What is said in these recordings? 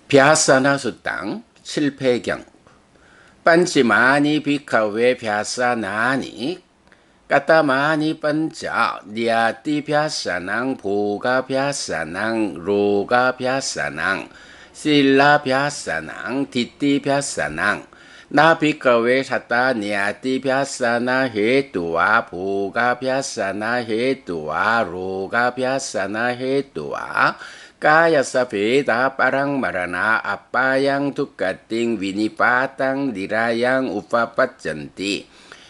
벼사나 수땅 실패경 빤치마니 비카웨 벼사나니 까따마니 빤짜 니아띠 벼사낭 보가 벼사낭 로가 벼사낭 실라 벼사낭 디띠 벼사낭 나 비카웨 사따 니아띠 벼사나 헤뚜와 보가 벼사나 헤뚜와 로가 벼사나 헤뚜와 Kaya beda parang marana apa yang tukating winipatang dirayang upapajanti.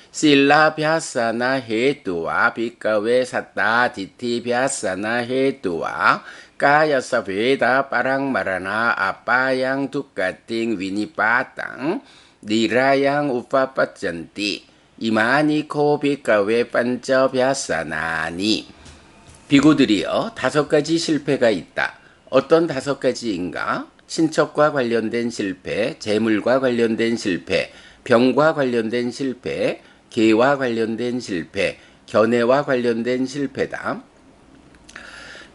Sila bhyasana hetua bhikkhave satta ditti bhyasana hetua. Kaya beda parang marana apa yang tukating winipatang dirayang upapajanti. Imani ko bhikkhave panca bhyasanani. 비구들이여 5가지 실패가 있다. 어떤 5가지인가? 친척과 관련된 실패, 재물과 관련된 실패, 병과 관련된 실패, 개와 관련된 실패, 견해와 관련된 실패다.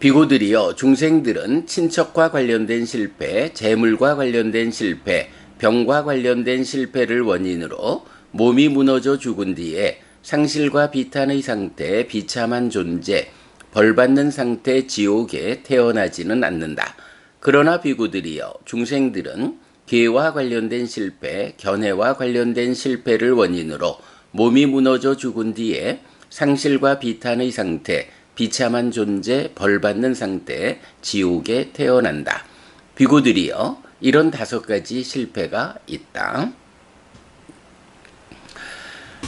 비구들이여 중생들은 친척과 관련된 실패, 재물과 관련된 실패, 병과 관련된 실패를 원인으로 몸이 무너져 죽은 뒤에 상실과 비탄의 상태, 비참한 존재, 벌받는 상태 지옥에 태어나지는 않는다. 그러나 비구들이여 중생들은 개와 관련된 실패, 견해와 관련된 실패를 원인으로 몸이 무너져 죽은 뒤에 상실과 비탄의 상태, 비참한 존재, 벌받는 상태 지옥에 태어난다. 비구들이여 이런 5가지 실패가 있다.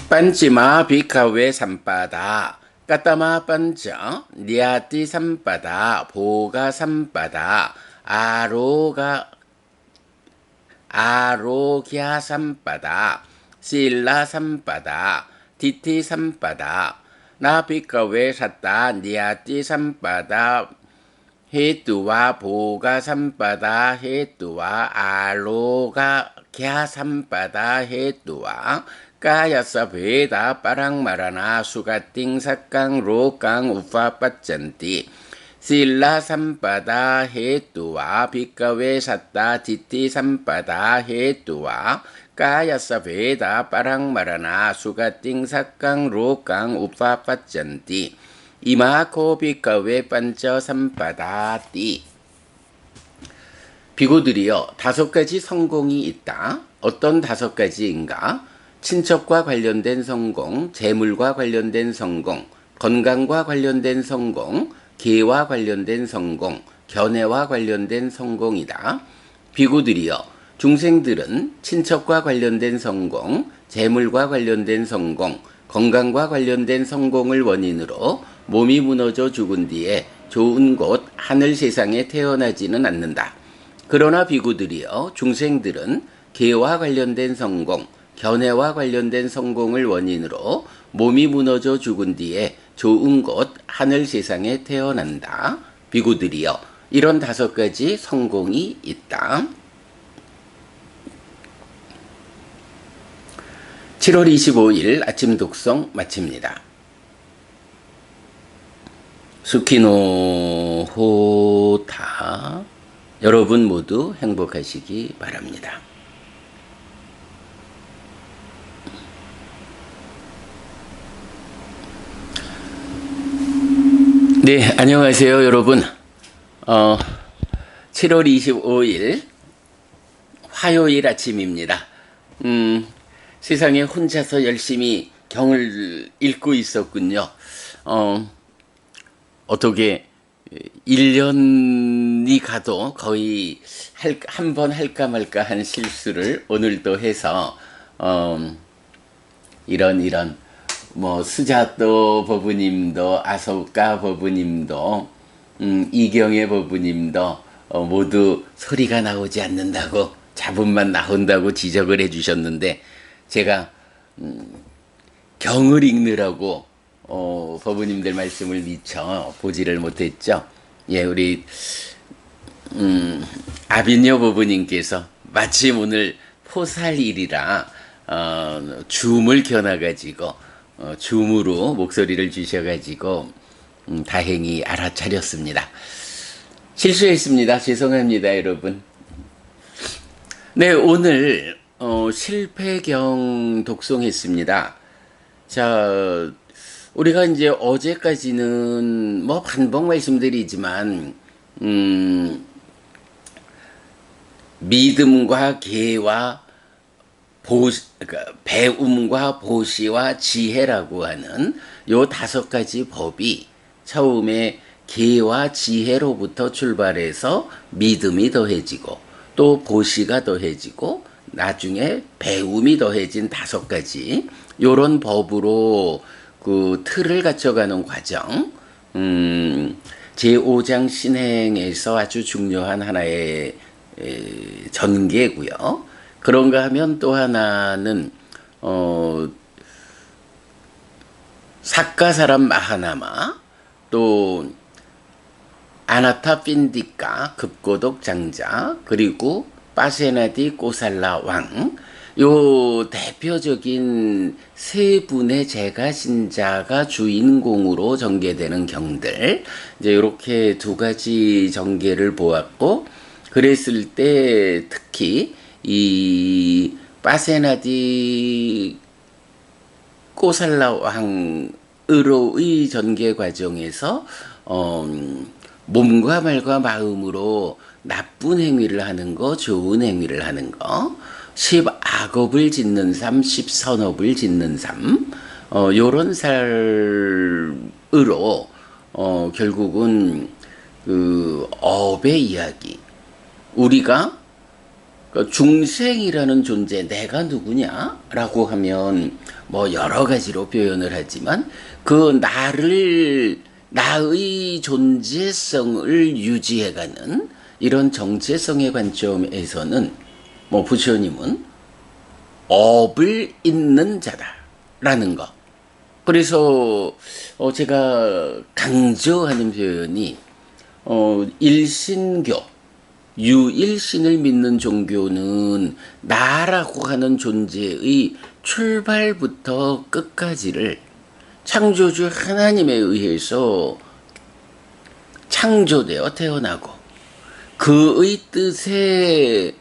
빤치마 비카웨 삼바다 까따마 반짜 니아띠 삼바다 보가 삼바다 아로갸 삼바다 실라 삼바다 디티 삼바다 나 비카웨 사따 니아띠 삼바다 헤뚜와 보가 삼바다 헤뚜와 아로갸 삼바다 헤뚜와 Kaya beda parang marana sugating sakang rokang upapajanti. Sila sampada hetua bhikkhave satta ditti sampada hetua. Kaya beda parang marana sugating sakang rokang upapajanti. Imako bhikkhave panca sampadati. 비구들이여 5가지 성공이 있다. 어떤 5가지인가? 친척과 관련된 성공, 재물과 관련된 성공, 건강과 관련된 성공, 개와 관련된 성공, 견해와 관련된 성공이다. 비구들이여 중생들은 친척과 관련된 성공, 재물과 관련된 성공, 건강과 관련된 성공을 원인으로 몸이 무너져 죽은 뒤에 좋은 곳 하늘 세상에 태어나지는 않는다. 그러나 비구들이여 중생들은 개와 관련된 성공, 견해와 관련된 성공을 원인으로 몸이 무너져 죽은 뒤에 좋은 곳 하늘 세상에 태어난다. 비구들이여 이런 5가지 성공이 있다. 7월 25일 아침 독송 마칩니다. 수키노 호타 여러분 모두 행복하시기 바랍니다. 네, 안녕하세요, 여러분. 7월 25일 화요일 아침입니다. 세상에 혼자서 열심히 경을 읽고 있었군요. 어떻게 1년이 가도 거의 한 번 할까 말까 한 실수를 오늘도 해서 이런 뭐 스자또 법부님도 아소카 법부님도 이경의 법부님도 모두 소리가 나오지 않는다고 잡음만 나온다고 지적을 해주셨는데 제가 경을 읽느라고 법부님들 말씀을 미처 보지를 못했죠. 예, 우리 아빈여 법부님께서 마침 오늘 포살일이라 줌을 켜놔가지고 줌으로 목소리를 주셔가지고 다행히 알아차렸습니다. 실수했습니다. 죄송합니다, 여러분. 네, 오늘 실패경 독송했습니다. 자, 우리가 이제 어제까지는 뭐 반복 말씀드리지만 믿음과 계와 그러니까 배움과 보시와 지혜라고 하는 요 5가지 법이 처음에 계와 지혜로부터 출발해서 믿음이 더해지고 또 보시가 더해지고 나중에 배움이 더해진 5가지 요런 법으로 그 틀을 갖춰가는 과정. 제5장 신행에서 아주 중요한 하나의 전개고요. 그런가 하면 또 하나는 사카 사람 마하나마, 또 아나타 핀디카 급고독 장자, 그리고 빠세나디 꼬살라 왕, 요 대표적인 세 분의 제가 신자가 주인공으로 전개되는 경들, 이제 이렇게 2가지 전개를 보았고, 그랬을 때 특히 이 빠세나디 꼬살라 왕으로의 전개 과정에서 몸과 말과 마음으로 나쁜 행위를 하는 거, 좋은 행위를 하는 거, 10악업을 짓는 삶, 10선업을 짓는 삶, 요런 삶으로 결국은 그 업의 이야기, 우리가 중생이라는 존재, 내가 누구냐라고 하면 뭐 여러 가지로 표현을 하지만 그 나의 존재성을 유지해가는 이런 정체성의 관점에서는 뭐 부처님은 업을 잇는 자다라는 거. 그래서 제가 강조하는 표현이 일신교, 유일신을 믿는 종교는 나라고 하는 존재의 출발부터 끝까지를 창조주 하나님에 의해서 창조되어 태어나고 그의 뜻에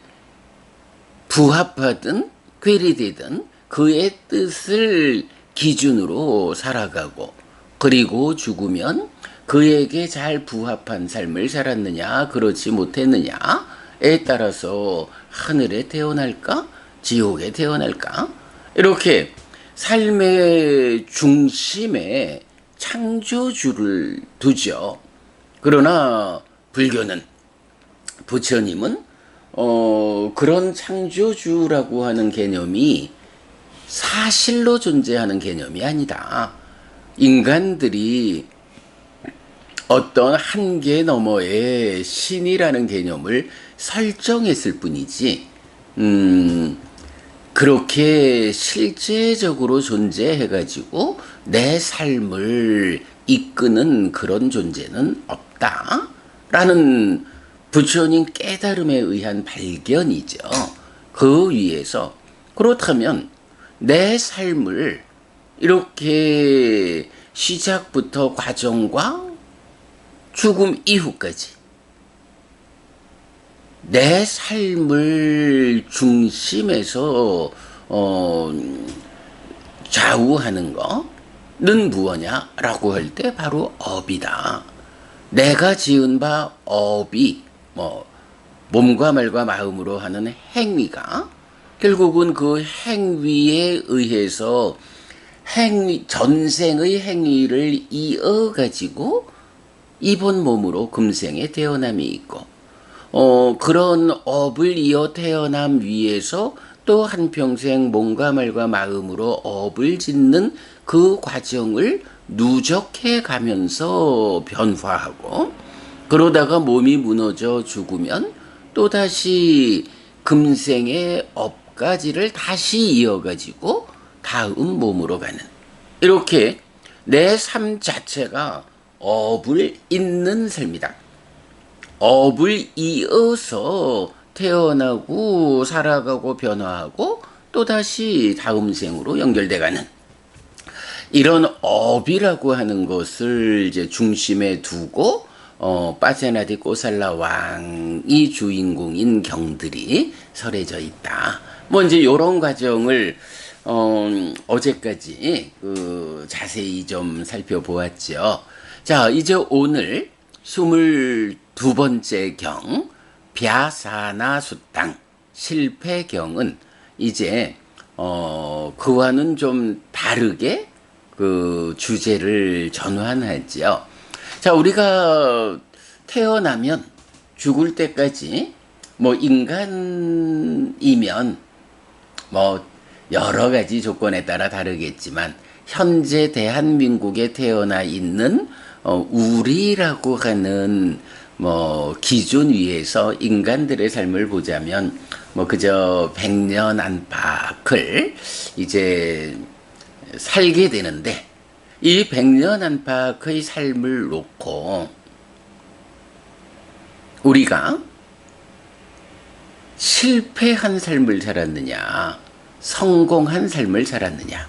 부합하든 괴리되든 그의 뜻을 기준으로 살아가고, 그리고 죽으면 그에게 잘 부합한 삶을 살았느냐 그렇지 못했느냐에 따라서 하늘에 태어날까 지옥에 태어날까, 이렇게 삶의 중심에 창조주를 두죠. 그러나 불교는, 부처님은 그런 창조주라고 하는 개념이 사실로 존재하는 개념이 아니다. 인간들이 어떤 한계 너머에 신이라는 개념을 설정했을 뿐이지, 그렇게 실제적으로 존재해가지고 내 삶을 이끄는 그런 존재는 없다라는 부처님 깨달음에 의한 발견이죠. 그 위에서, 그렇다면 내 삶을 이렇게 시작부터 과정과 죽음 이후까지 내 삶을 중심에서 좌우하는 거는 무엇냐라고 할 때 바로 업이다. 내가 지은 바 업이 몸과 말과 마음으로 하는 행위가 결국은 그 행위에 의해서 전생의 행위를 이어가지고 이번 몸으로 금생에 태어남이 있고, 그런 업을 이어 태어남 위에서 또 한평생 몸과 말과 마음으로 업을 짓는 그 과정을 누적해 가면서 변화하고, 그러다가 몸이 무너져 죽으면 또다시 금생의 업가지를 다시 이어가지고 다음 몸으로 가는, 이렇게 내 삶 자체가 업을 잇는 삶이다. 업을 이어서 태어나고 살아가고 변화하고 또다시 다음 생으로 연결돼가는 이런 업이라고 하는 것을 이제 중심에 두고 빠세나디 꼬살라 왕이 주인공인 경들이 설해져 있다. 뭐 이제 이런 과정을 어제까지 자세히 좀 살펴보았죠. 자, 이제 오늘 22번째 경 벼사나 수땅 실패경은 이제 그와는 좀 다르게 그 주제를 전환하지요. 자, 우리가 태어나면 죽을 때까지 뭐 인간이면 뭐 여러 가지 조건에 따라 다르겠지만 현재 대한민국에 태어나 있는 우리라고 하는 뭐 기준 위에서 인간들의 삶을 보자면 뭐 그저 100년 안팎을 이제 살게 되는데, 이 100년 안팎의 삶을 놓고 우리가 실패한 삶을 살았느냐, 성공한 삶을 살았느냐,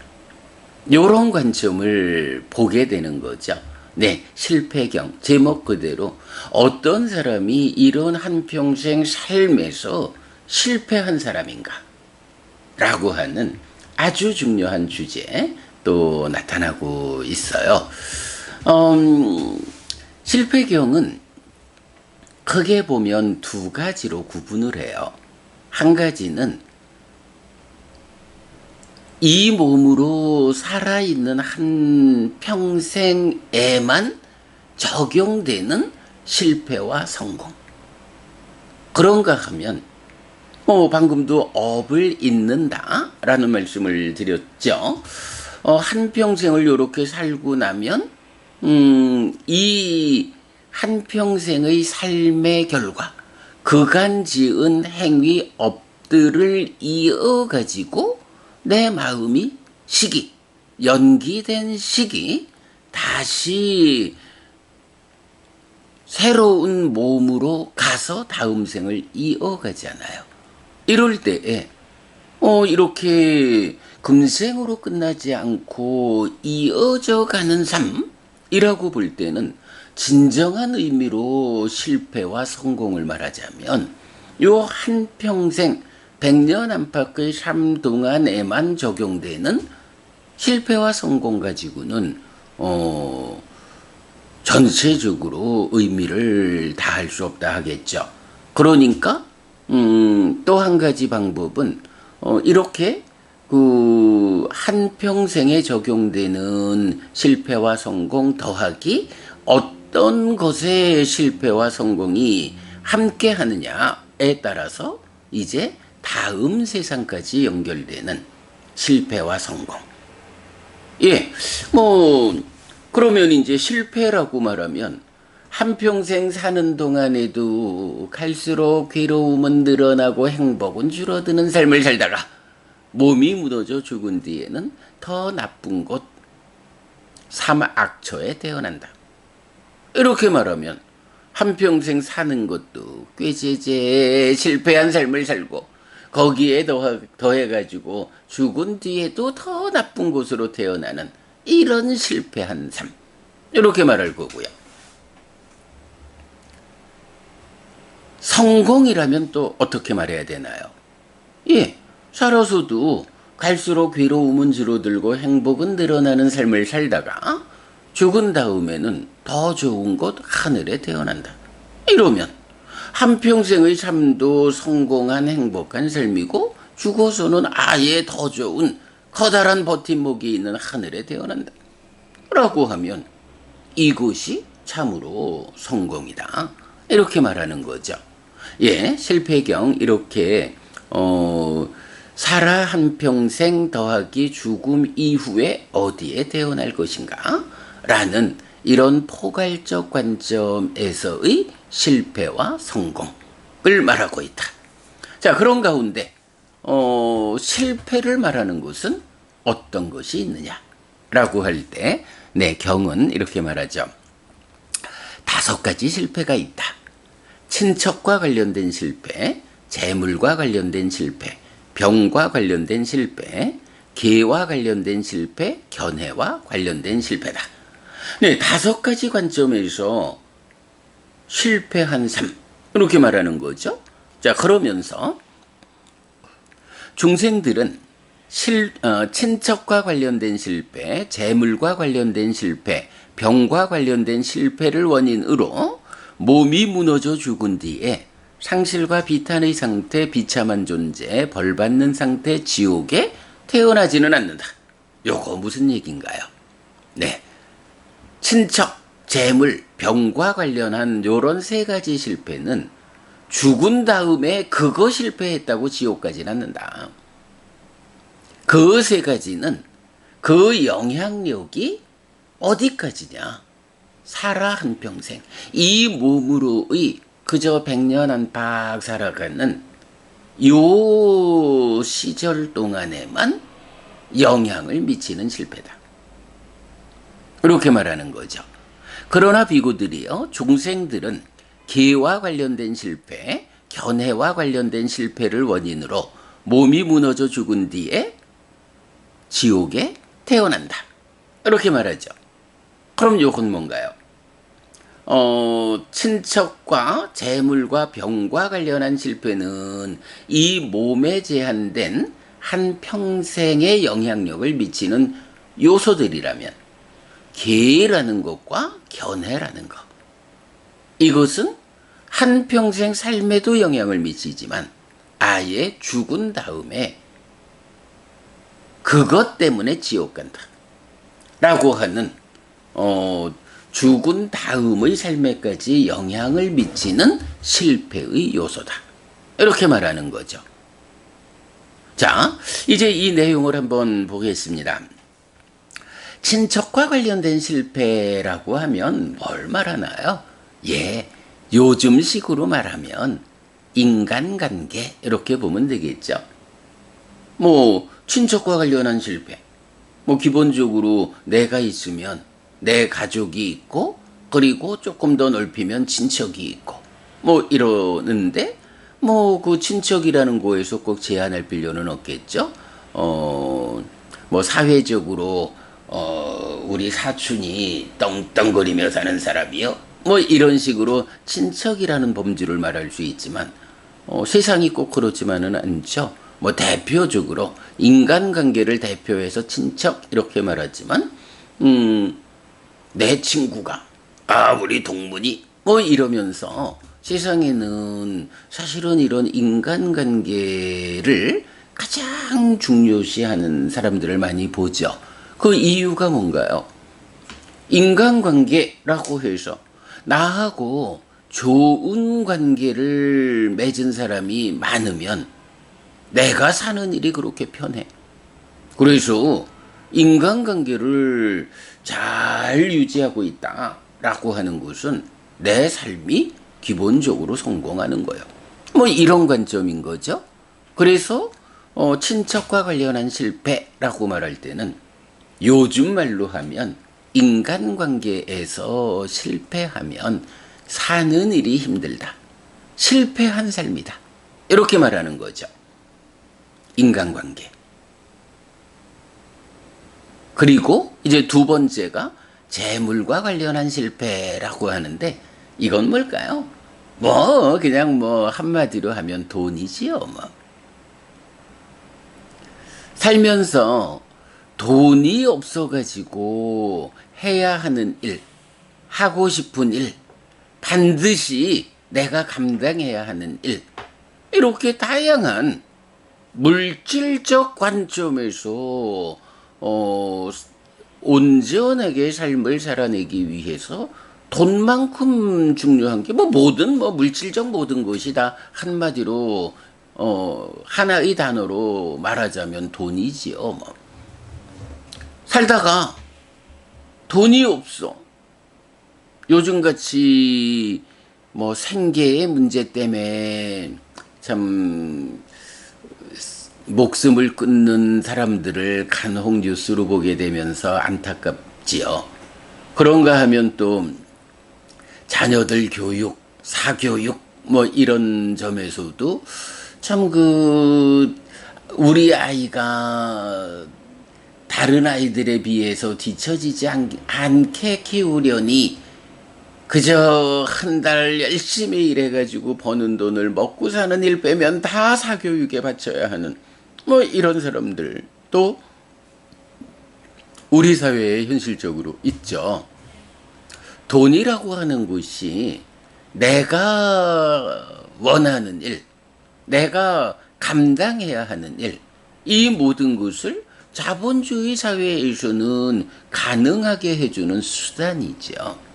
이런 관점을 보게 되는 거죠. 네, 실패경 제목 그대로 어떤 사람이 이런 한평생 삶에서 실패한 사람인가 라고 하는 아주 중요한 주제 또 나타나고 있어요. 실패경은 크게 보면 두 가지로 구분을 해요. 한 가지는 이 몸으로 살아있는 한 평생에만 적용되는 실패와 성공. 그런가 하면 방금도 업을 잇는다 라는 말씀을 드렸죠. 한평생을 이렇게 살고 나면 이 한평생의 삶의 결과, 그간 지은 행위 업들을 이어가지고 내 마음이 연기된 시기 다시 새로운 몸으로 가서 다음 생을 이어가잖아요. 이럴 때에 이렇게 금생으로 끝나지 않고 이어져 가는 삶이라고 볼 때는 진정한 의미로 실패와 성공을 말하자면 요 한평생 100년 안팎의 삶 동안에만 적용되는 실패와 성공 가지고는 전체적으로 의미를 다할 수 없다 하겠죠. 그러니까 또 한 가지 방법은 이렇게 그 한평생에 적용되는 실패와 성공 더하기 어떤 것의 실패와 성공이 함께 하느냐에 따라서 이제 다음 세상까지 연결되는 실패와 성공. 예, 그러면 이제 실패라고 말하면 한평생 사는 동안에도 갈수록 괴로움은 늘어나고 행복은 줄어드는 삶을 살다가 몸이 무너져 죽은 뒤에는 더 나쁜 곳, 사막처에 태어난다. 이렇게 말하면 한평생 사는 것도 꾀죄죄 실패한 삶을 살고 거기에 더해가지고 죽은 뒤에도 더 나쁜 곳으로 태어나는 이런 실패한 삶, 이렇게 말할 거고요. 성공이라면 또 어떻게 말해야 되나요? 예, 살아서도 갈수록 괴로움은 줄어들고 행복은 늘어나는 삶을 살다가 죽은 다음에는 더 좋은 곳 하늘에 태어난다. 이러면 한평생의 삶도 성공한 행복한 삶이고 죽어서는 아예 더 좋은 커다란 버팀목이 있는 하늘에 태어난다 라고 하면 이것이 참으로 성공이다, 이렇게 말하는 거죠. 예, 실패경 이렇게 살아 한평생 더하기 죽음 이후에 어디에 태어날 것인가 라는 이런 포괄적 관점에서의 실패와 성공을 말하고 있다. 자, 그런 가운데 실패를 말하는 것은 어떤 것이 있느냐라고 할 때, 네, 경은 이렇게 말하죠. 5가지 실패가 있다. 친척과 관련된 실패, 재물과 관련된 실패, 병과 관련된 실패, 계와 관련된 실패, 견해와 관련된 실패다. 네, 5가지 관점에서 실패한 삶. 이렇게 말하는 거죠. 자, 그러면서 중생들은 친척과 관련된 실패, 재물과 관련된 실패, 병과 관련된 실패를 원인으로 몸이 무너져 죽은 뒤에 상실과 비탄의 상태, 비참한 존재, 벌받는 상태, 지옥에 태어나지는 않는다. 요거 무슨 얘기인가요? 네. 친척, 재물, 병과 관련한 요런 세 가지 실패는 죽은 다음에 그거 실패했다고 지옥 가진 않는다. 그 세 가지는 그 영향력이 어디까지냐? 살아 한평생. 이 몸으로의 그저 100년 안팎 살아가는 요 시절 동안에만 영향을 미치는 실패다. 이렇게 말하는 거죠. 그러나 비구들이요, 중생들은 개와 관련된 실패, 견해와 관련된 실패를 원인으로 몸이 무너져 죽은 뒤에 지옥에 태어난다. 이렇게 말하죠. 그럼 요건 뭔가요? 친척과 재물과 병과 관련한 실패는 이 몸에 제한된 한 평생의 영향력을 미치는 요소들이라면 계라는 것과 견해라는 것, 이것은 한 평생 삶에도 영향을 미치지만 아예 죽은 다음에 그것 때문에 지옥 간다 라고 하는 죽은 다음의 삶에까지 영향을 미치는 실패의 요소다. 이렇게 말하는 거죠. 자, 이제 이 내용을 한번 보겠습니다. 친척과 관련된 실패라고 하면 뭘 말하나요? 예, 요즘식으로 말하면 인간관계 이렇게 보면 되겠죠. 뭐 친척과 관련한 실패, 뭐 기본적으로 내가 있으면 내 가족이 있고, 그리고 조금 더 넓히면 친척이 있고, 뭐 이러는데, 뭐 그 친척이라는 거에서 꼭 제한할 필요는 없겠죠. 뭐 사회적으로 우리 사촌이 떵떵거리며 사는 사람이요, 뭐 이런 식으로 친척이라는 범주를 말할 수 있지만 세상이 꼭 그렇지만은 않죠. 뭐 대표적으로 인간관계를 대표해서 친척 이렇게 말하지만 내 친구가 우리 동문이 뭐 이러면서 세상에는 사실은 이런 인간관계를 가장 중요시하는 사람들을 많이 보죠. 그 이유가 뭔가요? 인간관계라고 해서 나하고 좋은 관계를 맺은 사람이 많으면 내가 사는 일이 그렇게 편해. 그래서 인간관계를 잘 유지하고 있다라고 하는 것은 내 삶이 기본적으로 성공하는 거예요. 뭐 이런 관점인 거죠. 그래서 친척과 관련한 실패라고 말할 때는 요즘 말로 하면 인간관계에서 실패하면 사는 일이 힘들다. 실패한 삶이다. 이렇게 말하는 거죠. 인간관계. 그리고 이제 두 번째가 재물과 관련한 실패라고 하는데 이건 뭘까요? 뭐 그냥 뭐 한마디로 하면 돈이지요. 뭐. 살면서 돈이 없어가지고 해야 하는 일, 하고 싶은 일, 반드시 내가 감당해야 하는 일, 이렇게 다양한 물질적 관점에서 온전하게 삶을 살아내기 위해서 돈만큼 중요한 게 뭐 물질적 모든 것이 다 한마디로 하나의 단어로 말하자면 돈이지요. 뭐. 살다가 돈이 없어. 요즘같이 뭐 생계의 문제 때문에 참 목숨을 끊는 사람들을 간혹 뉴스로 보게 되면서 안타깝지요. 그런가 하면 또 자녀들 교육, 사교육 뭐 이런 점에서도 참 우리 아이가 다른 아이들에 비해서 뒤처지지 않게 키우려니 그저 한 달 열심히 일해가지고 버는 돈을 먹고 사는 일 빼면 다 사교육에 바쳐야 하는 뭐 이런 사람들도 우리 사회에 현실적으로 있죠. 돈이라고 하는 것이 내가 원하는 일, 내가 감당해야 하는 일, 이 모든 것을 자본주의 사회에서는 가능하게 해주는 수단이죠.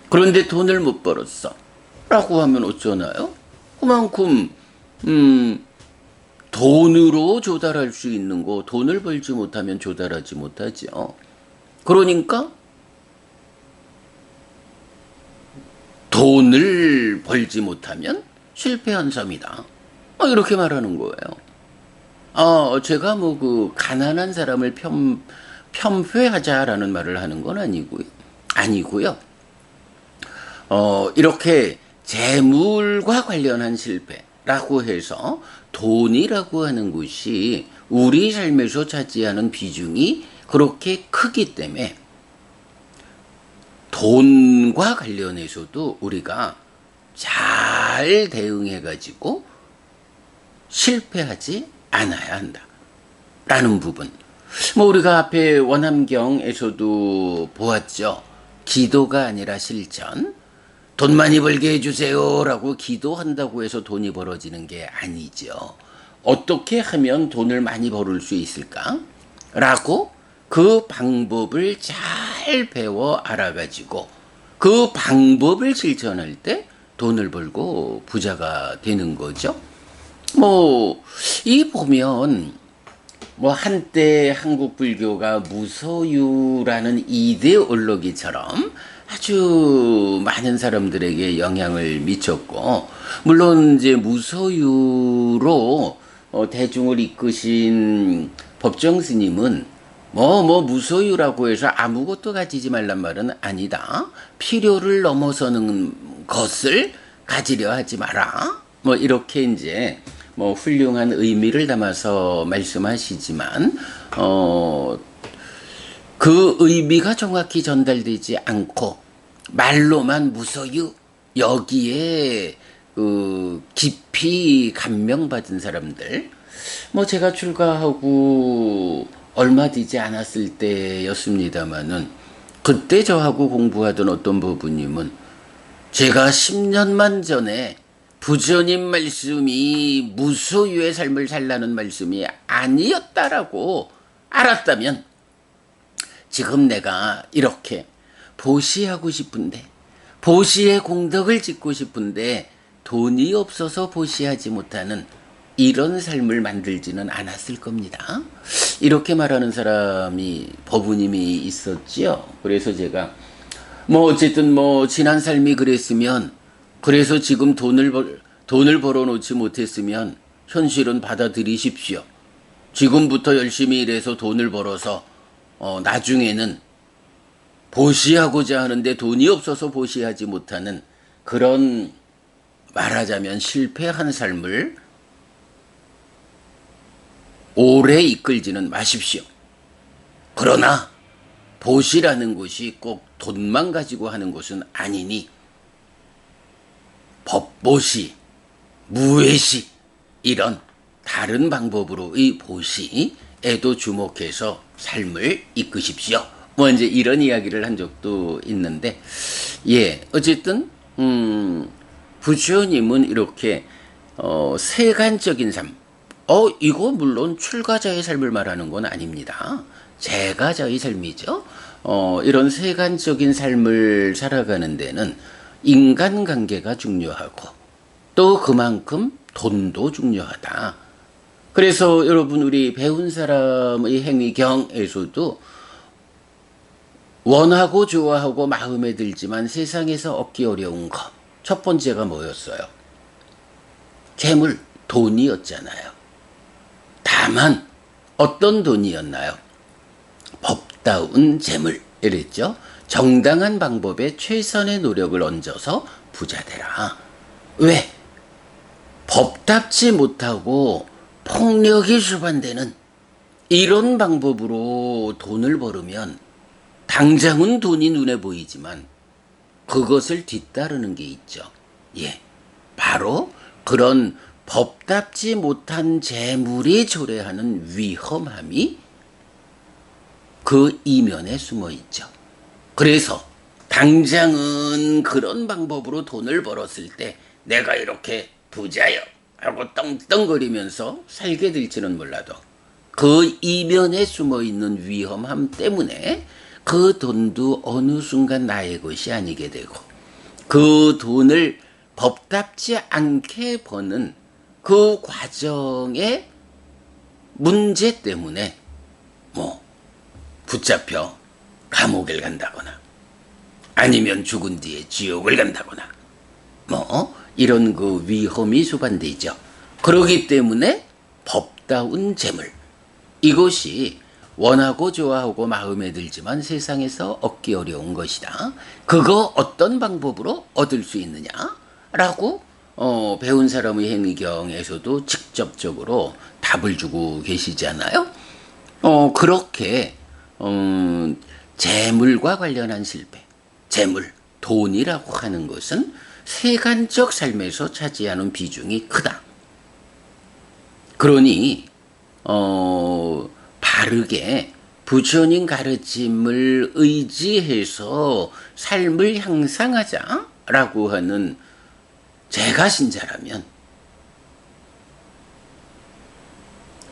그런데 돈을 못 벌었어. 라고 하면 어쩌나요? 그만큼, 돈으로 조달할 수 있는 거, 돈을 벌지 못하면 조달하지 못하죠. 그러니까, 돈을 벌지 못하면 실패한 삶이다. 이렇게 말하는 거예요. 제가 뭐 가난한 사람을 폄훼하자라는 말을 하는 건 아니고요. 이렇게 재물과 관련한 실패라고 해서 돈이라고 하는 것이 우리 삶에서 차지하는 비중이 그렇게 크기 때문에 돈과 관련해서도 우리가 잘 대응해가지고 실패하지 않아야 한다. 라는 부분. 뭐 우리가 앞에 원암경에서도 보았죠. 기도가 아니라 실천. 돈 많이 벌게 해주세요 라고 기도한다고 해서 돈이 벌어지는 게 아니죠. 어떻게 하면 돈을 많이 벌을 수 있을까? 라고 그 방법을 잘 배워 알아가지고 그 방법을 실천할 때 돈을 벌고 부자가 되는 거죠. 이 보면 한때 한국 불교가 무소유라는 이데올로기처럼 아주 많은 사람들에게 영향을 미쳤고, 물론 이제 무소유로 대중을 이끄신 법정 스님은 무소유라고 해서 아무것도 가지지 말란 말은 아니다. 필요를 넘어서는 것을 가지려 하지 마라. 이렇게 이제 훌륭한 의미를 담아서 말씀하시지만, 그 의미가 정확히 전달되지 않고 말로만 무소유 여기에 깊이 감명받은 사람들, 제가 출가하고 얼마 되지 않았을 때였습니다마는 그때 저하고 공부하던 어떤 부부님은 제가 10년만 전에 부처님 말씀이 무소유의 삶을 살라는 말씀이 아니었다라고 알았다면 지금 내가 이렇게 보시하고 싶은데, 보시의 공덕을 짓고 싶은데 돈이 없어서 보시하지 못하는 이런 삶을 만들지는 않았을 겁니다. 이렇게 말하는 사람이 법우님이 있었지요. 그래서 제가 어쨌든 지난 삶이 그랬으면, 그래서 지금 돈을 벌어놓지 못했으면 현실은 받아들이십시오. 지금부터 열심히 일해서 돈을 벌어서 나중에는 보시하고자 하는데 돈이 없어서 보시하지 못하는 그런, 말하자면 실패한 삶을 오래 이끌지는 마십시오. 그러나 보시라는 것이 꼭 돈만 가지고 하는 것은 아니니 법보시, 무외시 이런 다른 방법으로의 보시에도 주목해서 삶을 이끄십시오. 이제 이런 이야기를 한 적도 있는데, 어쨌든 부처님은 이렇게 세간적인 삶, 이거 물론 출가자의 삶을 말하는 건 아닙니다. 재가자의 삶이죠. 이런 세간적인 삶을 살아가는 데는 인간관계가 중요하고 또 그만큼 돈도 중요하다. 그래서 여러분, 우리 배운 사람의 행위경에서도 원하고 좋아하고 마음에 들지만 세상에서 얻기 어려운 것, 첫 번째가 뭐였어요? 재물, 돈이었잖아요. 다만 어떤 돈이었나요? 법다운 재물, 이랬죠. 정당한 방법에 최선의 노력을 얹어서 부자 되라. 왜? 법답지 못하고 폭력이 수반되는 이런 방법으로 돈을 벌으면 당장은 돈이 눈에 보이지만 그것을 뒤따르는 게 있죠. 예. 바로 그런 법답지 못한 재물이 초래하는 위험함이 그 이면에 숨어 있죠. 그래서 당장은 그런 방법으로 돈을 벌었을 때 내가 이렇게 부자요 하고 떵떵거리면서 살게 될지는 몰라도 그 이면에 숨어 있는 위험함 때문에 그 돈도 어느 순간 나의 것이 아니게 되고 그 돈을 법답지 않게 버는 그 과정의 문제 때문에 뭐 붙잡혀 감옥을 간다거나 아니면 죽은 뒤에 지옥을 간다거나 뭐 이런 그 위험이 수반되죠. 그러기 때문에 법다운 재물 이것이 원하고 좋아하고 마음에 들지만 세상에서 얻기 어려운 것이다. 그거 어떤 방법으로 얻을 수 있느냐라고 배운 사람의 행위경에서도 직접적으로 답을 주고 계시잖아요. 그렇게 재물과 관련한 실패, 재물, 돈이라고 하는 것은 세간적 삶에서 차지하는 비중이 크다. 그러니 바르게 부처님 가르침을 의지해서 삶을 향상하자라고 하는 제가 신자라면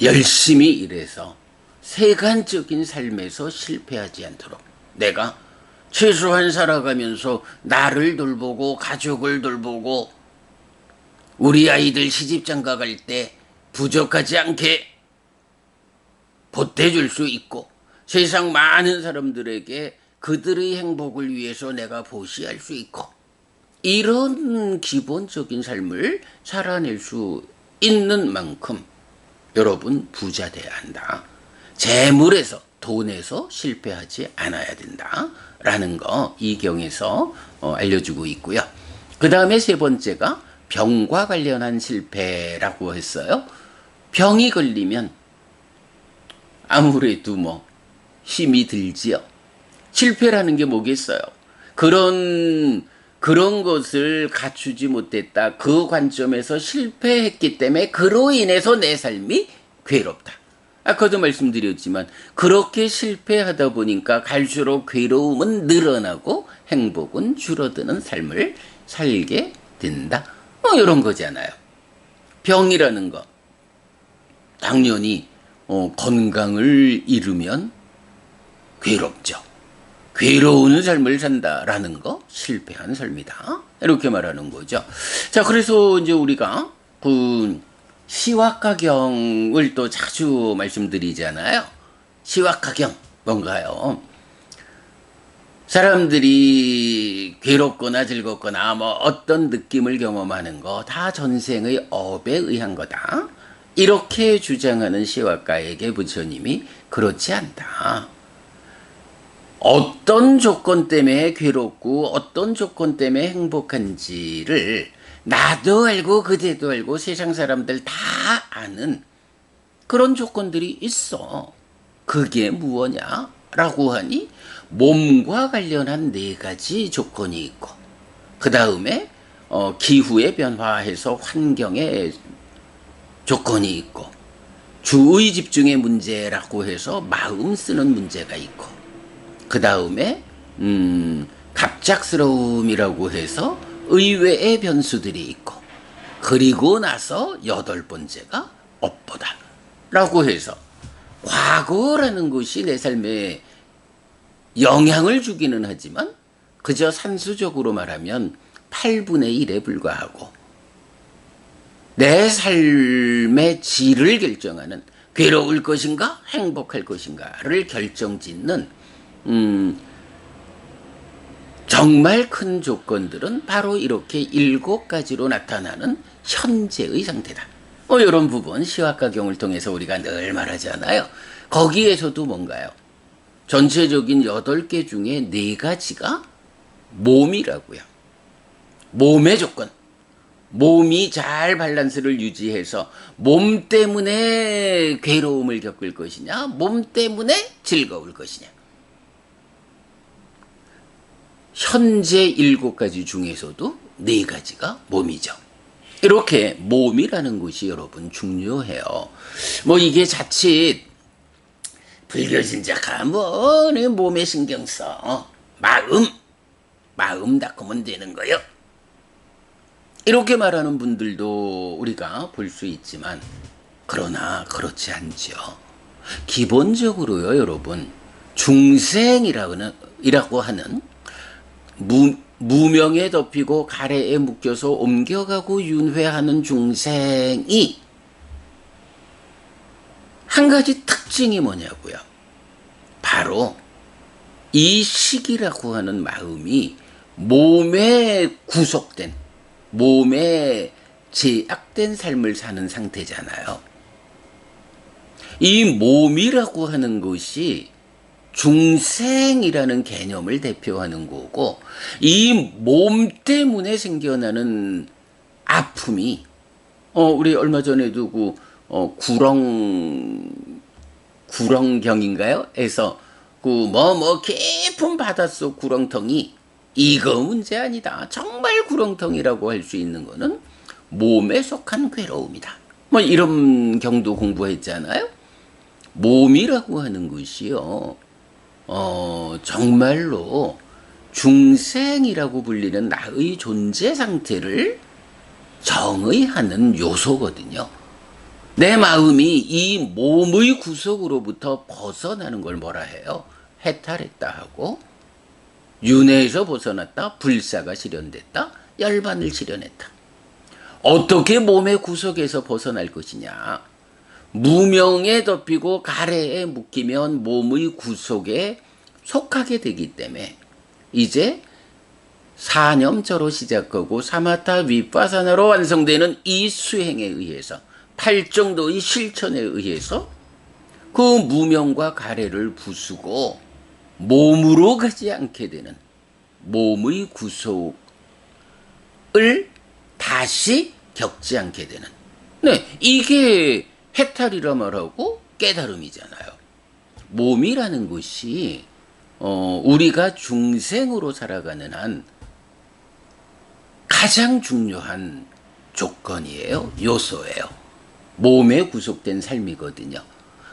열심히 일해서 세간적인 삶에서 실패하지 않도록 내가 최소한 살아가면서 나를 돌보고 가족을 돌보고 우리 아이들 시집장가 갈 때 부족하지 않게 보태줄 수 있고 세상 많은 사람들에게 그들의 행복을 위해서 내가 보시할 수 있고 이런 기본적인 삶을 살아낼 수 있는 만큼 여러분 부자 돼야 한다. 재물에서 돈에서 실패하지 않아야 된다라는 거 이 경에서 알려주고 있고요. 그 다음에 세 번째가 병과 관련한 실패라고 했어요. 병이 걸리면 아무래도 뭐 힘이 들지요. 실패라는 게 뭐겠어요? 그런 것을 갖추지 못했다. 그 관점에서 실패했기 때문에 그로 인해서 내 삶이 괴롭다. 아까도 말씀드렸지만 그렇게 실패하다 보니까 갈수록 괴로움은 늘어나고 행복은 줄어드는 삶을 살게 된다. 이런 거잖아요. 병이라는 거. 당연히 건강을 잃으면 괴롭죠. 괴로운 삶을 산다라는 거 실패한 삶이다. 이렇게 말하는 거죠. 자, 그래서 이제 우리가 그 시와가경을 또 자주 말씀드리잖아요. 시와가경 뭔가요? 사람들이 괴롭거나 즐겁거나 뭐 어떤 느낌을 경험하는 거 다 전생의 업에 의한 거다. 이렇게 주장하는 시와가에게 부처님이 그렇지 않다. 어떤 조건 때문에 괴롭고 어떤 조건 때문에 행복한지를 나도 알고 그대도 알고 세상 사람들 다 아는 그런 조건들이 있어. 그게 무엇냐? 라고 하니 몸과 관련한 4가지 조건이 있고 그 다음에 기후에 변화해서 환경의 조건이 있고 주의 집중의 문제라고 해서 마음 쓰는 문제가 있고 그 다음에 갑작스러움이라고 해서 의외의 변수들이 있고 그리고 나서 8번째가 업보다 라고 해서 과거라는 것이 내 삶에 영향을 주기는 하지만 그저 산수적으로 말하면 8분의 1에 불과하고 내 삶의 질을 결정하는 괴로울 것인가 행복할 것인가를 결정짓는 정말 큰 조건들은 바로 이렇게 7가지로 나타나는 현재의 상태다. 이런 부분 시와가경을 통해서 우리가 늘 말하잖아요. 거기에서도 뭔가요? 전체적인 8개 중에 4가지가 몸이라고요. 몸의 조건. 몸이 잘 밸런스를 유지해서 몸 때문에 괴로움을 겪을 것이냐, 몸 때문에 즐거울 것이냐. 현재 7가지 중에서도 4가지가 몸이죠. 이렇게 몸이라는 것이 여러분 중요해요. 뭐 이게 자칫 불교 신자가 뭐 몸에 신경 써. 마음 닦으면 되는 거요. 이렇게 말하는 분들도 우리가 볼 수 있지만 그러나 그렇지 않죠. 기본적으로요, 여러분. 중생이라고 하는 무명에 덮이고 가래에 묶여서 옮겨가고 윤회하는 중생이 한 가지 특징이 뭐냐고요. 바로 이 식이라고 하는 마음이 몸에 구속된, 몸에 제약된 삶을 사는 상태잖아요. 이 몸이라고 하는 것이 중생이라는 개념을 대표하는 거고, 이 몸 때문에 생겨나는 아픔이, 우리 얼마 전에도 구렁경인가요? 에서 깊은 바닷속 구렁텅이 이거 문제 아니다. 정말 구렁텅이라고 할 수 있는 거는 몸에 속한 괴로움이다. 뭐 이런 경도 공부했잖아요. 몸이라고 하는 것이요. 정말로 중생이라고 불리는 나의 존재 상태를 정의하는 요소거든요. 내 마음이 이 몸의 구속으로부터 벗어나는 걸 뭐라 해요? 해탈했다 하고, 윤회에서 벗어났다, 불사가 실현됐다, 열반을 실현했다. 어떻게 몸의 구속에서 벗어날 것이냐? 무명에 덮이고 가래에 묶이면 몸의 구속에 속하게 되기 때문에 이제 사념저로 시작하고 사마타 위파사나로 완성되는 이 수행에 의해서, 8정도의 실천에 의해서 그 무명과 가래를 부수고 몸으로 가지 않게 되는 몸의 구속을 다시 겪지 않게 되는, 이게 해탈이라 말하고 깨달음이잖아요. 몸이라는 것이 우리가 중생으로 살아가는 한 가장 중요한 조건이에요. 요소예요. 몸에 구속된 삶이거든요.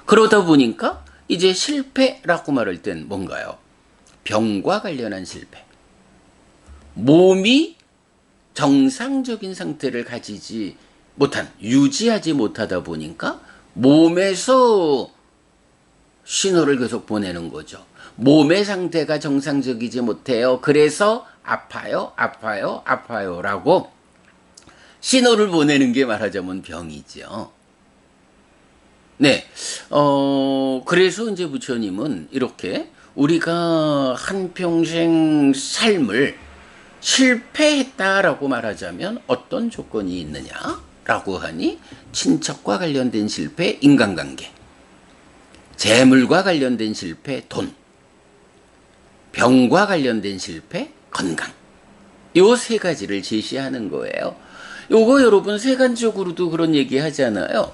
그러다 보니까 이제 실패라고 말할 땐 뭔가요? 병과 관련한 실패. 몸이 정상적인 상태를 유지하지 못하다 보니까 몸에서 신호를 계속 보내는 거죠. 몸의 상태가 정상적이지 못해요. 그래서 아파요 라고 신호를 보내는 게 말하자면 병이죠. 그래서 이제 부처님은 이렇게 우리가 한평생 삶을 실패했다라고 말하자면 어떤 조건이 있느냐라고 하니, 친척과 관련된 실패, 인간관계, 재물과 관련된 실패, 돈, 병과 관련된 실패, 건강. 요 3가지를 제시하는 거예요. 요거 여러분 세간적으로도 그런 얘기 하잖아요.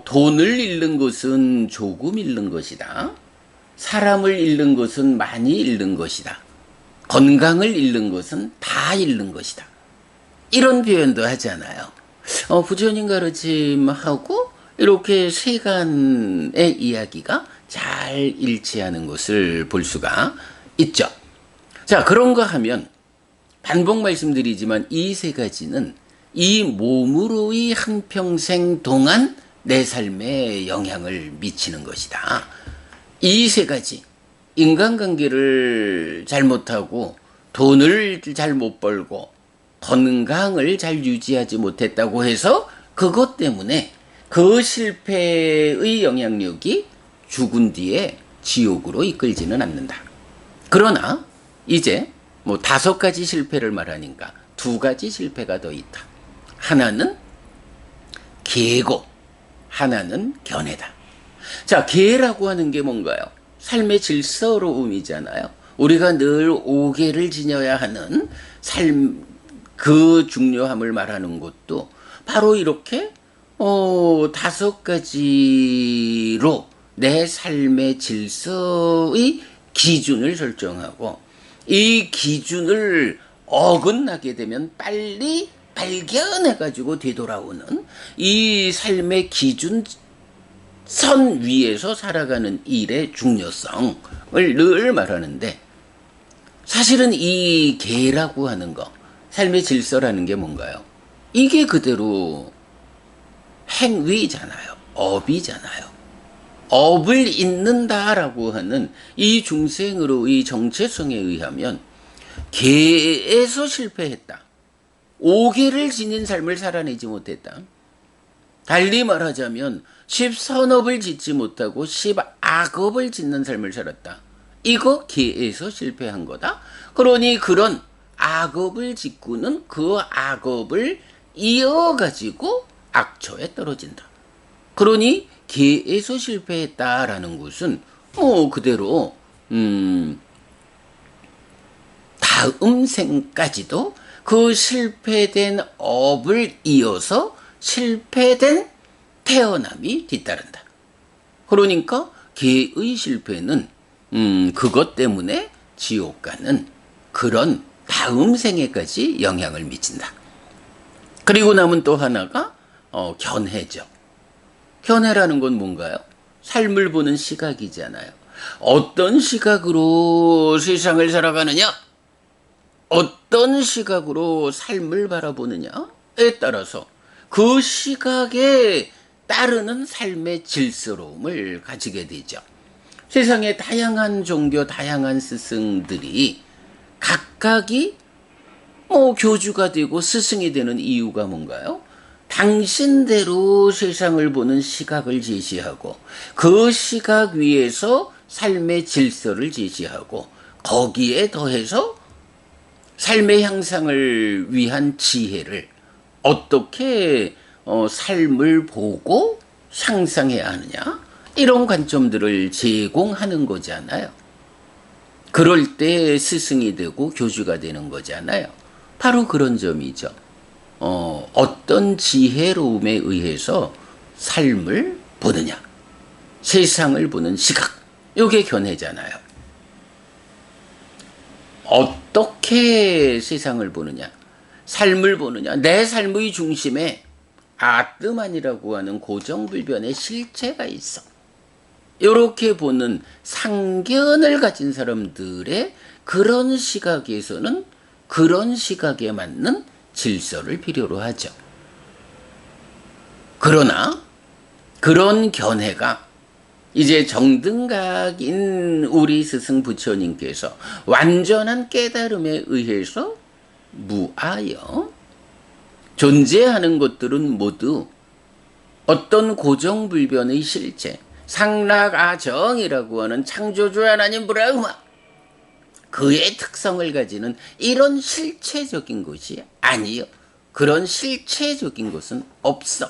돈을 잃는 것은 조금 잃는 것이다. 사람을 잃는 것은 많이 잃는 것이다. 건강을 잃는 것은 다 잃는 것이다. 이런 표현도 하잖아요. 부처님 가르침하고 이렇게 세간의 이야기가 잘 일치하는 것을 볼 수가 있죠. 자, 그런가 하면 반복 말씀드리지만 이 3가지는 이 몸으로의 한평생 동안 내 삶에 영향을 미치는 것이다. 이 3가지, 인간관계를 잘못하고 돈을 잘 못 벌고 건강을 잘 유지하지 못했다고 해서 그것 때문에 그 실패의 영향력이 죽은 뒤에 지옥으로 이끌지는 않는다. 그러나 이제 5가지 실패를 말하니까 2가지 실패가 더 있다. 하나는 계고 하나는 견해다. 자, 계라고 하는 게 뭔가요? 삶의 질서로움이잖아요. 우리가 늘 5계를 지녀야 하는 삶, 그 중요함을 말하는 것도 바로 이렇게 5가지로 내 삶의 질서의 기준을 설정하고, 이 기준을 어긋나게 되면 빨리 발견해가지고 되돌아오는 이 삶의 기준 선 위에서 살아가는 일의 중요성을 늘 말하는데, 사실은 이 계라고 하는 거, 삶의 질서라는 게 뭔가요? 이게 그대로 행위잖아요. 업이잖아요. 업을 잇는다라고 하는 이 중생으로의 정체성에 의하면 계에서 실패했다. 오계를 지닌 삶을 살아내지 못했다. 달리 말하자면 10선업을 짓지 못하고 10악업을 짓는 삶을 살았다. 이거 계에서 실패한 거다. 그러니 그런 악업을 짓고는 그 악업을 이어가지고 악처에 떨어진다. 그러니 계에서 실패했다라는 것은 뭐 그대로 다음 생까지도 그 실패된 업을 이어서 실패된 태어남이 뒤따른다. 그러니까 계의 실패는 그것 때문에 지옥 가는 그런 다음 생에까지 영향을 미친다. 그리고 남은 또 하나가 견해죠. 견해라는 건 뭔가요? 삶을 보는 시각이잖아요. 어떤 시각으로 세상을 살아가느냐? 어떤 시각으로 삶을 바라보느냐에 따라서 그 시각에 따르는 삶의 질서로움을 가지게 되죠. 세상에 다양한 종교, 다양한 스승들이 각각이 교주가 되고 스승이 되는 이유가 뭔가요? 당신대로 세상을 보는 시각을 제시하고 그 시각 위에서 삶의 질서를 제시하고 거기에 더해서 삶의 향상을 위한 지혜를 어떻게 삶을 보고 향상해야 하느냐, 이런 관점들을 제공하는 거잖아요. 그럴 때 스승이 되고 교주가 되는 거잖아요. 바로 그런 점이죠. 어떤 지혜로움에 의해서 삶을 보느냐, 세상을 보는 시각, 이게 견해잖아요. 어떻게 세상을 보느냐, 삶을 보느냐, 내 삶의 중심에 아뜨만이라고 하는 고정불변의 실체가 있어. 이렇게 보는 상견을 가진 사람들의 그런 시각에서는 그런 시각에 맞는 질서를 필요로 하죠. 그러나 그런 견해가 이제 정등각인 우리 스승 부처님께서 완전한 깨달음에 의해서 무아여 존재하는 것들은 모두 어떤 고정불변의 실체, 상락아정이라고 하는 창조주 하나님 브라흐마, 그의 특성을 가지는 이런 실체적인 것이 아니요. 그런 실체적인 것은 없어.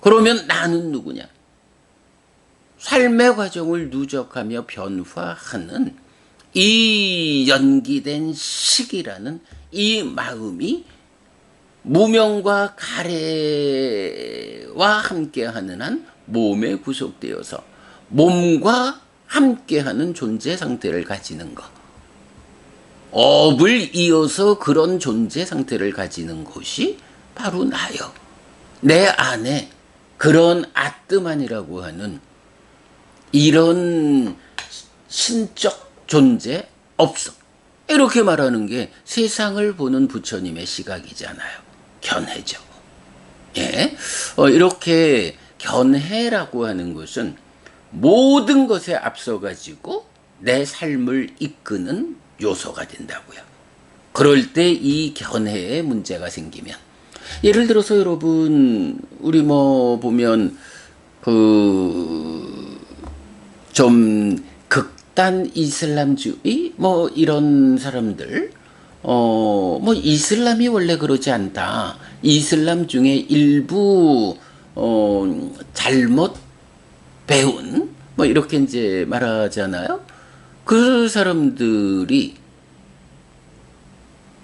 그러면 나는 누구냐? 삶의 과정을 누적하며 변화하는 이 연기된 식이라는 이 마음이 무명과 가래와 함께하는 한 몸에 구속되어서 몸과 함께하는 존재 상태를 가지는 것. 업을 이어서 그런 존재 상태를 가지는 것이 바로 나요. 내 안에 그런 아뜨만이라고 하는 이런 신적 존재 없어. 이렇게 말하는 게 세상을 보는 부처님의 시각이잖아요. 견해죠. 예, 이렇게 견해라고 하는 것은 모든 것에 앞서가지고 내 삶을 이끄는 요소가 된다고요. 그럴 때 이 견해에 문제가 생기면, 예를 들어서 여러분, 우리 보면 좀 극단 이슬람주의 이런 사람들, 이슬람이 원래 그러지 않다. 이슬람 중에 일부 잘못 배운 이렇게 이제 말하잖아요. 그 사람들이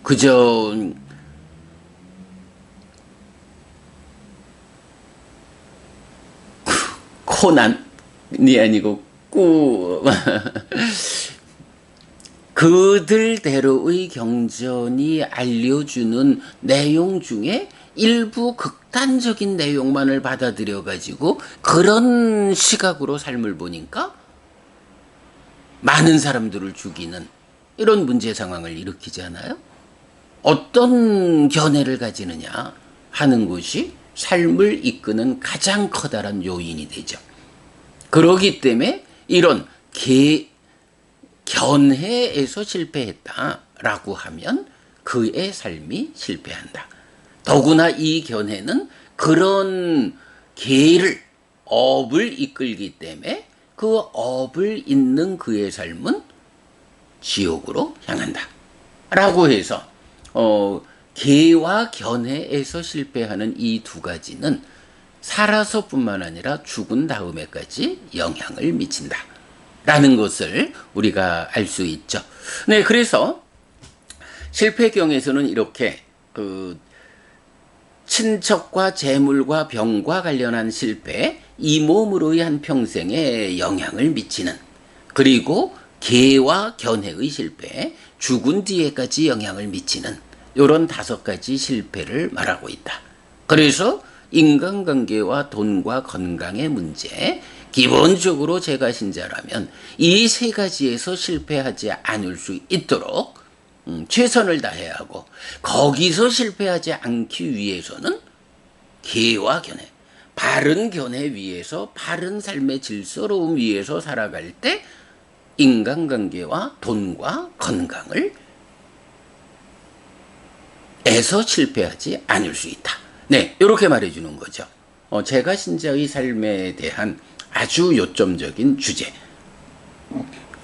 그저 코난이 아니고 그들대로의 경전이 알려주는 내용 중에 일부 극단적인 내용만을 받아들여 가지고 그런 시각으로 삶을 보니까 많은 사람들을 죽이는 이런 문제 상황을 일으키지 않아요? 어떤 견해를 가지느냐 하는 것이 삶을 이끄는 가장 커다란 요인이 되죠. 그러기 때문에 이런 견해에서 실패했다라고 하면 그의 삶이 실패한다. 더구나 이 견해는 그런 업을 이끌기 때문에 그 업을 잇는 그의 삶은 지옥으로 향한다. 라고 해서 계와 견해에서 실패하는 이 두 가지는 살아서뿐만 아니라 죽은 다음에까지 영향을 미친다. 라는 것을 우리가 알 수 있죠. 네, 그래서 실패경에서는 이렇게 친척과 재물과 병과 관련한 실패, 이 몸으로의 한 평생에 영향을 미치는, 그리고 계와 견해의 실패, 죽은 뒤에까지 영향을 미치는 이런 5가지 실패를 말하고 있다. 그래서 인간관계와 돈과 건강의 문제, 기본적으로 제가 신자라면 이 3가지에서 실패하지 않을 수 있도록 최선을 다해야 하고, 거기서 실패하지 않기 위해서는 계와 견해, 바른 견해 위에서 바른 삶의 질서로움 위에서 살아갈 때 인간관계와 돈과 건강을 에서 실패하지 않을 수 있다. 네, 이렇게 말해주는 거죠. 제가 신자의 삶에 대한 아주 요점적인 주제.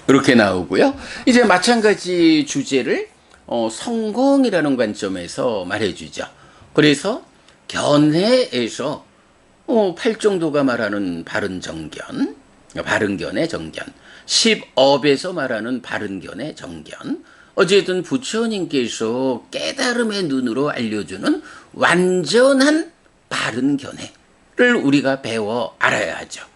이렇게 나오고요. 이제 마찬가지 주제를 성공이라는 관점에서 말해주죠. 그래서 견해에서 팔정도가 말하는 바른 정견, 바른 견해 정견, 10업에서 말하는 바른 견해 정견, 어쨌든 부처님께서 깨달음의 눈으로 알려주는 완전한 바른 견해를 우리가 배워 알아야 하죠.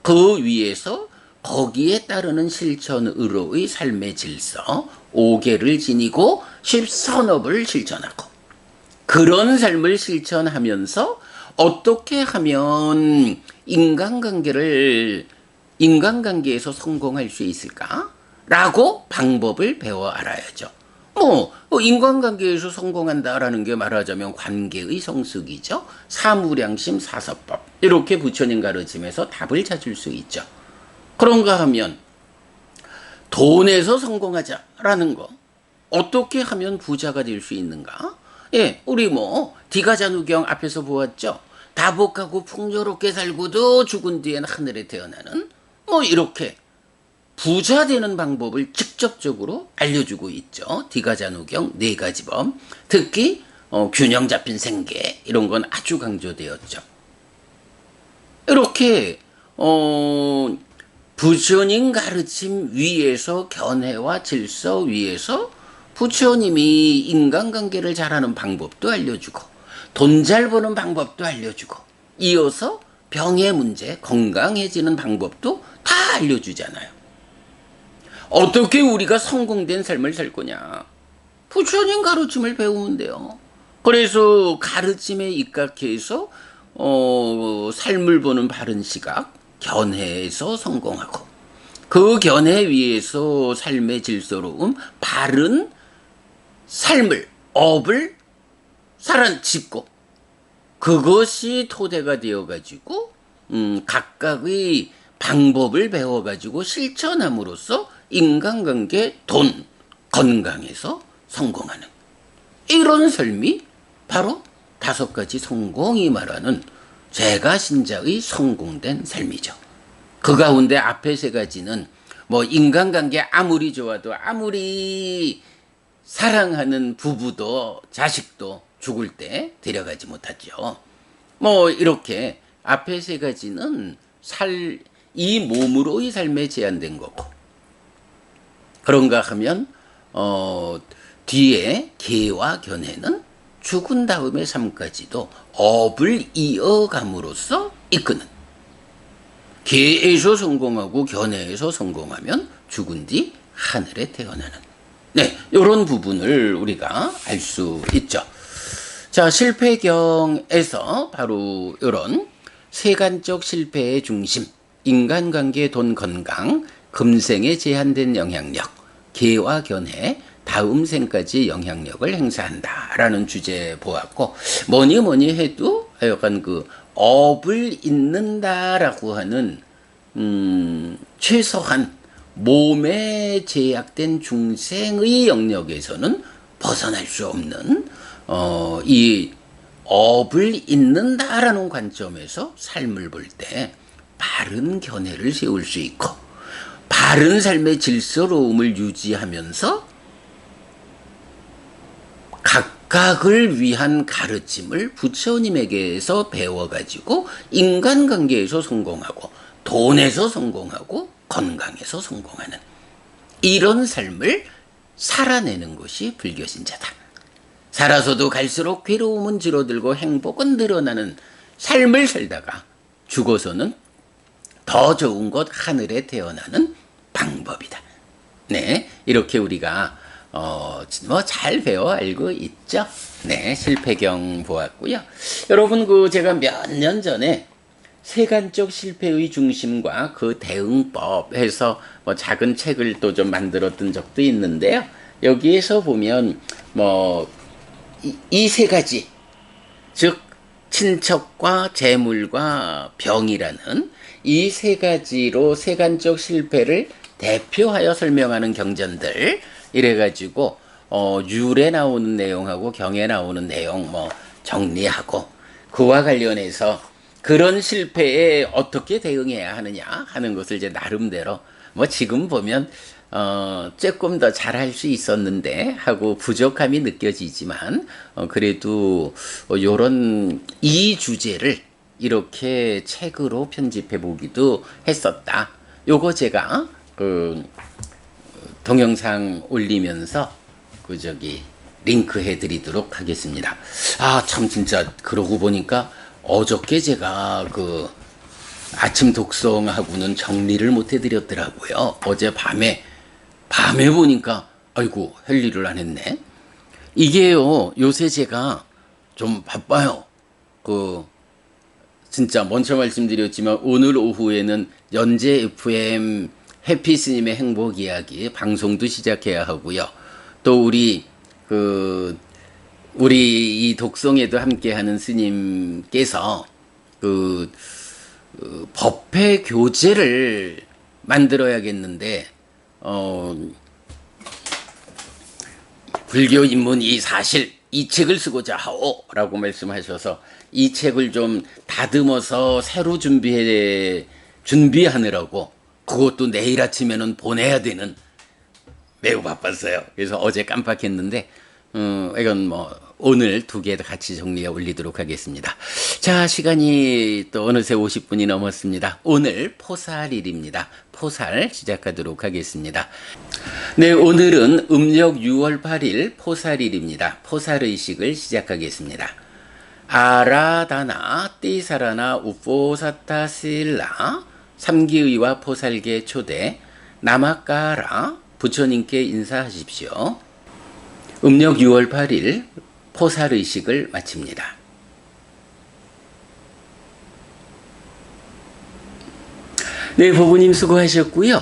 그 위에서 거기에 따르는 실천으로의 삶의 질서, 5계를 지니고 10선업을 실천하고, 그런 삶을 실천하면서 어떻게 하면 인간관계에서 성공할 수 있을까? 라고 방법을 배워 알아야죠. 인간관계에서 성공한다라는 게 말하자면 관계의 성숙이죠. 사무량심 사서법, 이렇게 부처님 가르침에서 답을 찾을 수 있죠. 그런가 하면 돈에서 성공하자라는 거, 어떻게 하면 부자가 될 수 있는가? 예, 우리 디가자누경 앞에서 보았죠. 다복하고 풍요롭게 살고도 죽은 뒤엔 하늘에 태어나는 이렇게 부자 되는 방법을 직접적으로 알려주고 있죠. 디가자누경 4가지 법, 특히 균형 잡힌 생계, 이런 건 아주 강조되었죠. 이렇게 부처님 가르침 위에서, 견해와 질서 위에서 부처님이 인간관계를 잘하는 방법도 알려주고, 돈 잘 버는 방법도 알려주고, 이어서 병의 문제, 건강해지는 방법도 다 알려주잖아요. 어떻게 우리가 성공된 삶을 살 거냐? 부처님 가르침을 배우면 돼요. 그래서 가르침에 입각해서 삶을 보는 바른 시각, 견해에서 성공하고, 그 견해 위에서 삶의 질서로움, 바른 삶을, 업을 짓고, 그것이 토대가 되어가지고 각각의 방법을 배워가지고 실천함으로써 인간관계, 돈, 건강에서 성공하는 이런 삶이 바로 5가지 성공이 말하는 제가 신자의 성공된 삶이죠. 그 가운데 앞에 3가지는 인간관계 아무리 좋아도, 아무리 사랑하는 부부도 자식도 죽을 때 데려가지 못하죠. 이렇게 앞에 3가지는 이 몸으로의 삶에 제한된 거고, 그런가 하면 뒤에 계와 견해는 죽은 다음의 삶까지도 업을 이어감으로써 이끄는, 계에서 성공하고 견해에서 성공하면 죽은 뒤 하늘에 태어나는 네, 이런 부분을 우리가 알 수 있죠. 자, 실패경에서 바로 이런 세간적 실패의 중심, 인간관계, 돈, 건강, 금생에 제한된 영향력, 개와 견해, 다음 생까지 영향력을 행사한다라는 주제 보았고, 뭐니 해도 하여간 그 업을 잇는다라고 하는 최소한 몸에 제약된 중생의 영역에서는 벗어날 수 없는 이 업을 잇는다라는 관점에서 삶을 볼 때 바른 견해를 세울 수 있고 바른 삶의 질서로움을 유지하면서 각각을 위한 가르침을 부처님에게서 배워가지고 인간관계에서 성공하고 돈에서 성공하고 건강에서 성공하는 이런 삶을 살아내는 것이 불교신자다. 살아서도 갈수록 괴로움은 줄어들고 행복은 늘어나는 삶을 살다가 죽어서는 더 좋은 곳 하늘에 태어나는 방법이다. 네, 이렇게 우리가 잘 배워 알고 있죠. 네, 실패경 보았고요. 여러분 제가 몇 년 전에 세간적 실패의 중심과 그 대응법 해서 작은 책을 또 좀 만들었던 적도 있는데요. 여기에서 보면 이 세 가지, 즉 친척과 재물과 병이라는 이 세 가지로 세간적 실패를 대표하여 설명하는 경전들, 이래가지고 율에 나오는 내용하고 경에 나오는 내용 정리하고 그와 관련해서 그런 실패에 어떻게 대응해야 하느냐 하는 것을 이제 나름대로 지금 보면 조금 더 잘할 수 있었는데 하고 부족함이 느껴지지만 그래도 요런 이 주제를 이렇게 책으로 편집해 보기도 했었다. 요거 제가 동영상 올리면서 링크 해 드리도록 하겠습니다. 아, 참 진짜 그러고 보니까 어저께 제가 아침 독성하고는 정리를 못 해드렸더라고요. 어제 밤에 보니까 아이고 할 일을 안 했네. 이게요, 요새 제가 좀 바빠요. 진짜 먼저 말씀드렸지만 오늘 오후에는 연재 FM 해피 스님의 행복 이야기 방송도 시작해야 하고요. 또 우리 이 독송에도 함께하는 스님께서 법회 교재를 만들어야겠는데 불교 입문 이 사실 이 책을 쓰고자 하오라고 말씀하셔서 이 책을 좀 다듬어서 새로 준비하느라고 그것도 내일 아침에는 보내야 되는 매우 바빴어요. 그래서 어제 깜빡했는데 이건 오늘 두 개 같이 정리해 올리도록 하겠습니다. 자, 시간이 또 어느새 50분이 넘었습니다. 오늘 포살일입니다. 포살 시작하도록 하겠습니다. 네, 오늘은 음력 6월 8일 포살일입니다. 포살의식을 시작하겠습니다. 아라다나 띠사라나 우포사타실라 삼기의와 포살계 초대 나마까라 부처님께 인사하십시오. 음력 6월 8일 포살의식을 마칩니다. 네, 보부님 수고하셨고요.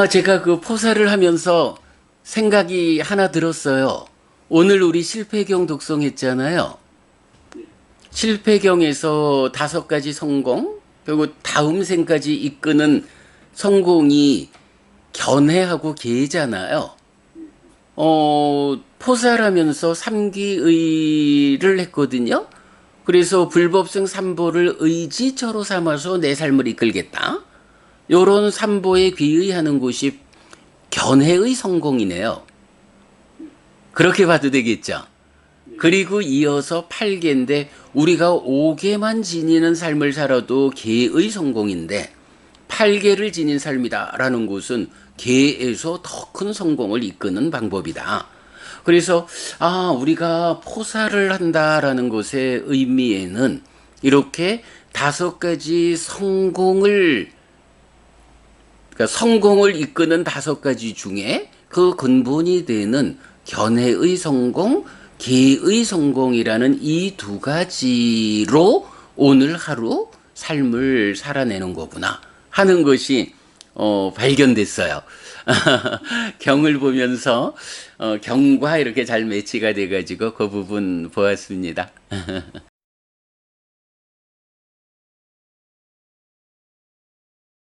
제가 포살을 하면서 생각이 하나 들었어요. 오늘 우리 실패경 독송했잖아요. 실패경에서 5가지 성공, 그리고 다음 생까지 이끄는 성공이 견해하고 계잖아요. 포살하면서 삼기의를 했거든요. 그래서 불법성 삼보를 의지처로 삼아서 내 삶을 이끌겠다. 요런 삼보에 귀의하는 곳이 견해의 성공이네요. 그렇게 봐도 되겠죠. 그리고 이어서 8개인데 우리가 5개만 지니는 삶을 살아도 개의 성공인데 8개를 지닌 삶이다라는 것은 개에서 더 큰 성공을 이끄는 방법이다. 그래서 우리가 포살을 한다라는 것의 의미에는 이렇게 5가지 성공을 이끄는 5가지 중에 그 근본이 되는 견해의 성공, 계의 성공이라는 이 두 가지로 오늘 하루 삶을 살아내는 거구나 하는 것이 발견됐어요. 경을 보면서 경과 이렇게 잘 매치가 돼가지고 그 부분 보았습니다.